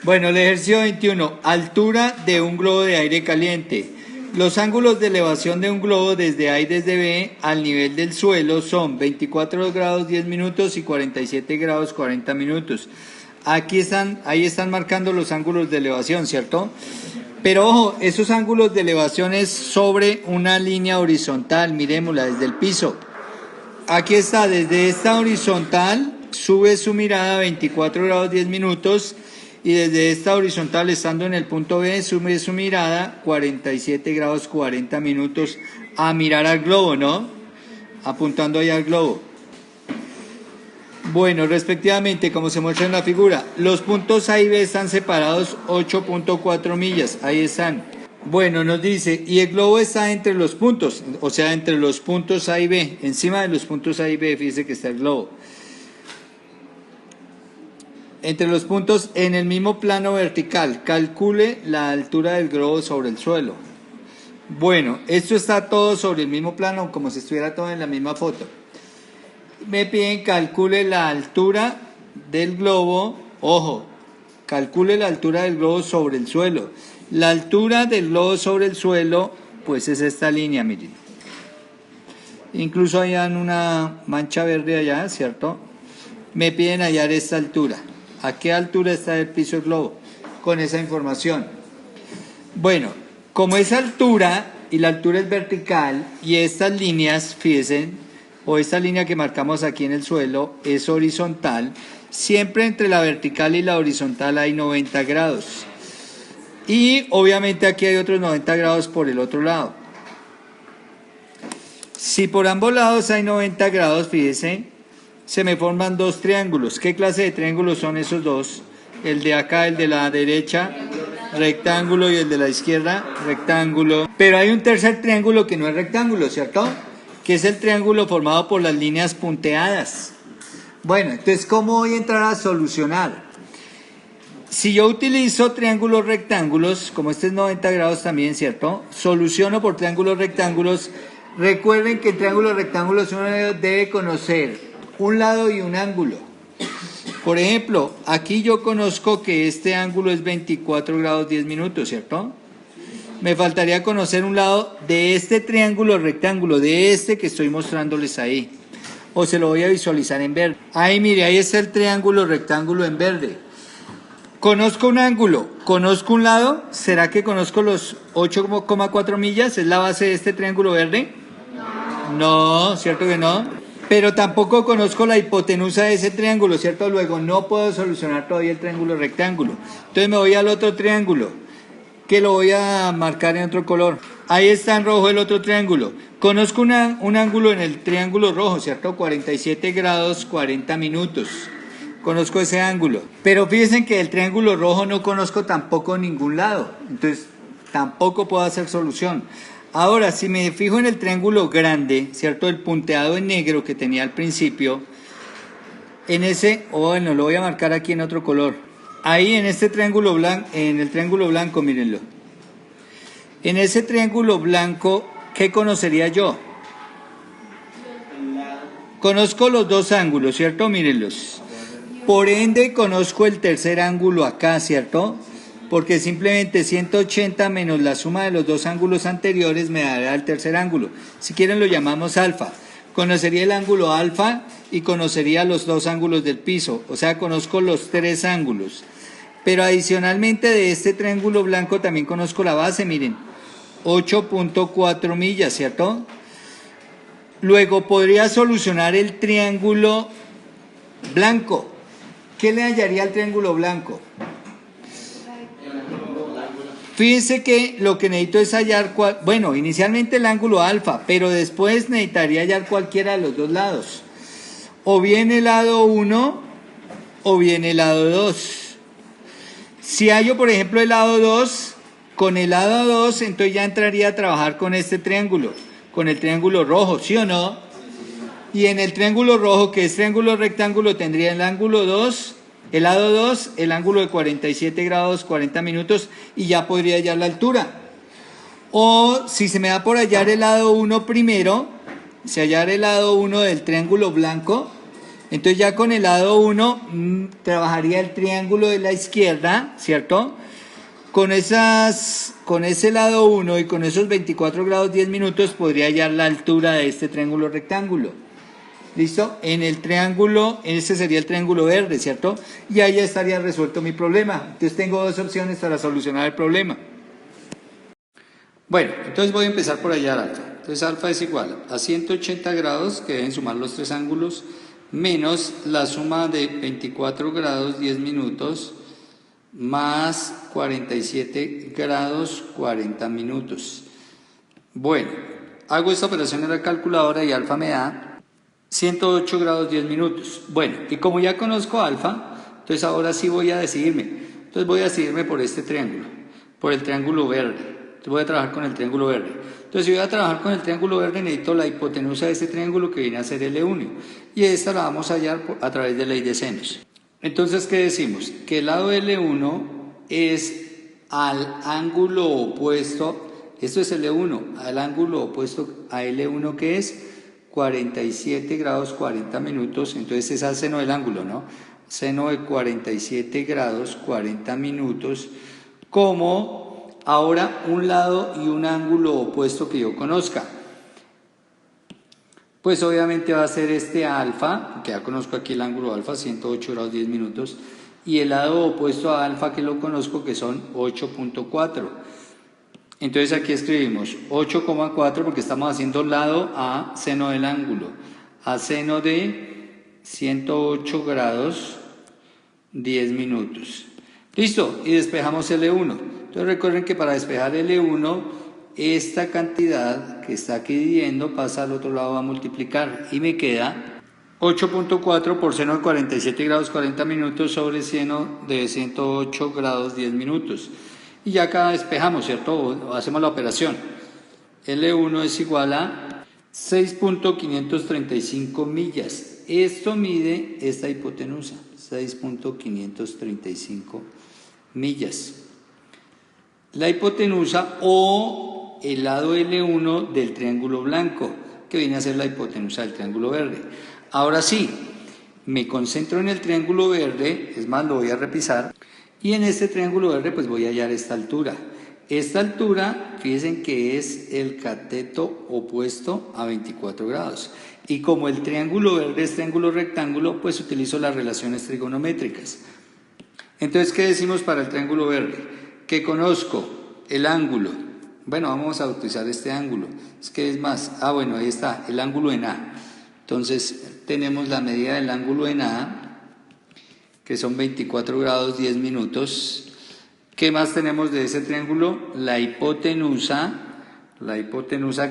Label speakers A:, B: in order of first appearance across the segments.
A: Bueno, el ejercicio 21. Altura de un globo de aire caliente. Los ángulos de elevación de un globo desde A y desde B al nivel del suelo son 24 grados 10 minutos y 47 grados 40 minutos. Ahí están marcando los ángulos de elevación, ¿cierto? Pero ojo, esos ángulos de elevación es sobre una línea horizontal, miremosla desde el piso. Aquí está, desde esta horizontal sube su mirada 24 grados 10 minutos y desde esta horizontal estando en el punto B sube su mirada 47 grados 40 minutos a mirar al globo, ¿no? Apuntando ahí al globo. Bueno, respectivamente, como se muestra en la figura, los puntos A y B están separados 8.4 millas, ahí están. Bueno, nos dice, y el globo está entre los puntos, o sea, entre los puntos A y B, encima de los puntos A y B, fíjese que está el globo. Entre los puntos en el mismo plano vertical, calcule la altura del globo sobre el suelo. Bueno, esto está todo sobre el mismo plano, como si estuviera todo en la misma foto. Me piden calcule la altura del globo, ojo, calcule la altura del globo sobre el suelo. La altura del globo sobre el suelo, pues es esta línea, miren. Incluso hay una mancha verde allá, ¿cierto? Me piden hallar esta altura. ¿A qué altura está el piso del globo? Con esa información. Bueno, como esa altura, y la altura es vertical, y estas líneas, fíjense, o esta línea que marcamos aquí en el suelo es horizontal, siempre entre la vertical y la horizontal hay 90 grados. Y obviamente aquí hay otros 90 grados por el otro lado. Si por ambos lados hay 90 grados, fíjense, se me forman dos triángulos. ¿Qué clase de triángulos son esos dos? El de acá, el de la derecha, rectángulo, y el de la izquierda, rectángulo. Pero hay un tercer triángulo que no es rectángulo, ¿cierto? Que es el triángulo formado por las líneas punteadas. Bueno, entonces, ¿cómo voy a entrar a solucionar? Si yo utilizo triángulos rectángulos, como este es 90 grados también, ¿cierto? Soluciono por triángulos rectángulos. Recuerden que en triángulos rectángulos uno debe conocer un lado y un ángulo. Por ejemplo, aquí yo conozco que este ángulo es 24 grados 10 minutos, ¿cierto? Me faltaría conocer un lado de este triángulo rectángulo, de este que estoy mostrándoles ahí. O se lo voy a visualizar en verde. Ahí, mire, ahí está el triángulo rectángulo en verde. Conozco un ángulo, conozco un lado. ¿Será que conozco los 8,4 millas? ¿Es la base de este triángulo verde? No, ¿cierto que no? Pero tampoco conozco la hipotenusa de ese triángulo, ¿cierto? Luego no puedo solucionar todavía el triángulo rectángulo. Entonces me voy al otro triángulo, que lo voy a marcar en otro color. Ahí está en rojo el otro triángulo. Conozco un ángulo en el triángulo rojo, ¿cierto? 47 grados 40 minutos. Conozco ese ángulo. Pero fíjense que del triángulo rojo no conozco tampoco ningún lado. Entonces tampoco puedo hacer solución. Ahora, si me fijo en el triángulo grande, ¿cierto? El punteado en negro que tenía al principio. En ese, bueno, lo voy a marcar aquí en otro color. Ahí en este triángulo blanco, en el triángulo blanco, mírenlo. En ese triángulo blanco, ¿qué conocería yo? Conozco los dos ángulos, ¿cierto? Mírenlos. Por ende, conozco el tercer ángulo acá, ¿cierto? Porque simplemente 180 menos la suma de los dos ángulos anteriores me dará el tercer ángulo. Si quieren lo llamamos alfa. Conocería el ángulo alfa y conocería los dos ángulos del piso. O sea, conozco los tres ángulos. Pero adicionalmente de este triángulo blanco también conozco la base, miren. 8.4 millas, ¿cierto? Luego podría solucionar el triángulo blanco. ¿Qué le hallaría al triángulo blanco? Fíjense que lo que necesito es hallar, bueno, inicialmente el ángulo alfa, pero después necesitaría hallar cualquiera de los dos lados. O bien el lado 1 o bien el lado 2. Si hallo, por ejemplo, el lado 2, con el lado 2, entonces ya entraría a trabajar con este triángulo, con el triángulo rojo, ¿sí o no? Y en el triángulo rojo, que es triángulo rectángulo, tendría el ángulo 2, el lado 2, el ángulo de 47 grados 40 minutos y ya podría hallar la altura. O si se me da por hallar el lado 1 primero, si hallar el lado 1 del triángulo blanco, Entonces ya con el lado 1 trabajaría el triángulo de la izquierda, ¿cierto? Con ese lado 1 y con esos 24 grados 10 minutos podría hallar la altura de este triángulo rectángulo. ¿Listo? En el triángulo, ese sería el triángulo verde, ¿cierto? Y ahí ya estaría resuelto mi problema. Entonces tengo dos opciones para solucionar el problema. Bueno, entonces voy a empezar por hallar alfa. Entonces alfa es igual a 180 grados, que deben sumar los tres ángulos, menos la suma de 24 grados 10 minutos, más 47 grados 40 minutos. Bueno, hago esta operación en la calculadora y alfa me da 108 grados 10 minutos. Bueno, y como ya conozco alfa, entonces ahora sí voy a decidirme. Entonces voy a decidirme por este triángulo, por el triángulo verde. Entonces voy a trabajar con el triángulo verde. Entonces si voy a trabajar con el triángulo verde necesito la hipotenusa de este triángulo que viene a ser L1. Y esta la vamos a hallar a través de ley de senos. Entonces, ¿qué decimos? Que el lado L1 es al ángulo opuesto, esto es L1, al ángulo opuesto a L1 que es 47 grados 40 minutos, entonces es al seno del ángulo, ¿no? Seno de 47 grados 40 minutos, como ahora un lado y un ángulo opuesto que yo conozca. Pues obviamente va a ser este alfa, que ya conozco aquí el ángulo alfa, 108 grados 10 minutos, y el lado opuesto a alfa que lo conozco que son 8.4. Entonces aquí escribimos 8,4 porque estamos haciendo lado a seno del ángulo, a seno de 108 grados 10 minutos. Listo, y despejamos L1. Entonces recuerden que para despejar L1, esta cantidad que está aquí dividiendo pasa al otro lado a multiplicar y me queda 8.4 por seno de 47 grados 40 minutos sobre seno de 108 grados 10 minutos. Y ya acá despejamos, ¿cierto? O hacemos la operación. L1 es igual a 6.535 millas. Esto mide esta hipotenusa, 6.535 millas. La hipotenusa o el lado L1 del triángulo blanco, que viene a ser la hipotenusa del triángulo verde. Ahora sí, me concentro en el triángulo verde, es más, lo voy a repisar, y en este triángulo verde pues voy a hallar esta altura. Esta altura, fíjense que es el cateto opuesto a 24 grados. Y como el triángulo verde es triángulo rectángulo, pues utilizo las relaciones trigonométricas. Entonces, ¿qué decimos para el triángulo verde? Que conozco el ángulo. Bueno, vamos a utilizar este ángulo. Es que es más, bueno, ahí está, el ángulo en A. Entonces, tenemos la medida del ángulo en A, que son 24 grados 10 minutos. ¿Qué más tenemos de ese triángulo? La hipotenusa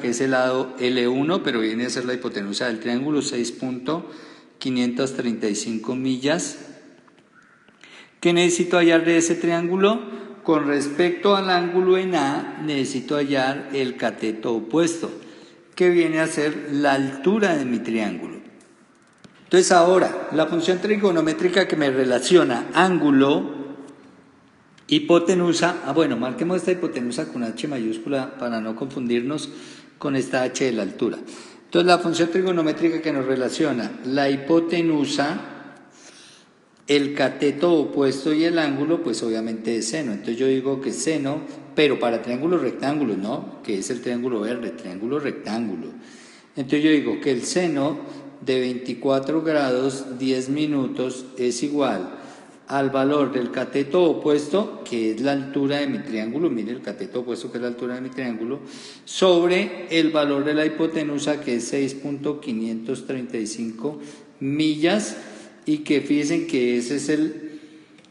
A: que es el lado L1, pero viene a ser la hipotenusa del triángulo, 6.535 millas. ¿Qué necesito hallar de ese triángulo? Con respecto al ángulo en A, necesito hallar el cateto opuesto, que viene a ser la altura de mi triángulo. Entonces ahora, la función trigonométrica que me relaciona ángulo, hipotenusa, bueno, marquemos esta hipotenusa con H mayúscula para no confundirnos con esta H de la altura. Entonces la función trigonométrica que nos relaciona la hipotenusa, el cateto opuesto y el ángulo, pues obviamente es seno. Entonces yo digo que seno, pero para triángulos rectángulos, ¿no? Que es el triángulo verde, triángulo rectángulo. Entonces yo digo que el seno de 24 grados 10 minutos es igual al valor del cateto opuesto, que es la altura de mi triángulo, mire el cateto opuesto que es la altura de mi triángulo, sobre el valor de la hipotenusa que es 6.535 millas, y que fíjense que ese es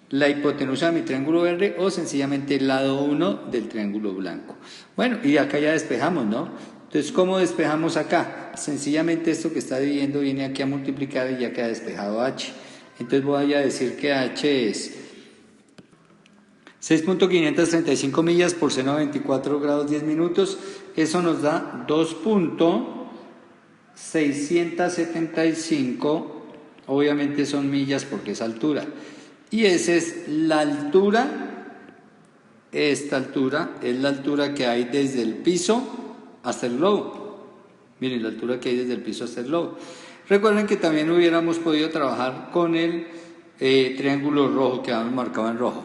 A: la hipotenusa de mi triángulo verde o sencillamente el lado 1 del triángulo blanco. Bueno, y acá ya despejamos, ¿no? Entonces, ¿cómo despejamos acá? Sencillamente esto que está dividiendo viene aquí a multiplicar y ya queda despejado H. Entonces voy a decir que H es 6.535 millas por seno de 24 grados 10 minutos. Eso nos da 2.675, obviamente son millas porque es altura. Y esa es la altura, esta altura es la altura que hay desde el piso hasta el globo. Miren la altura que hay desde el piso hasta el globo. Recuerden que también hubiéramos podido trabajar con el triángulo rojo que habíamos marcado en rojo.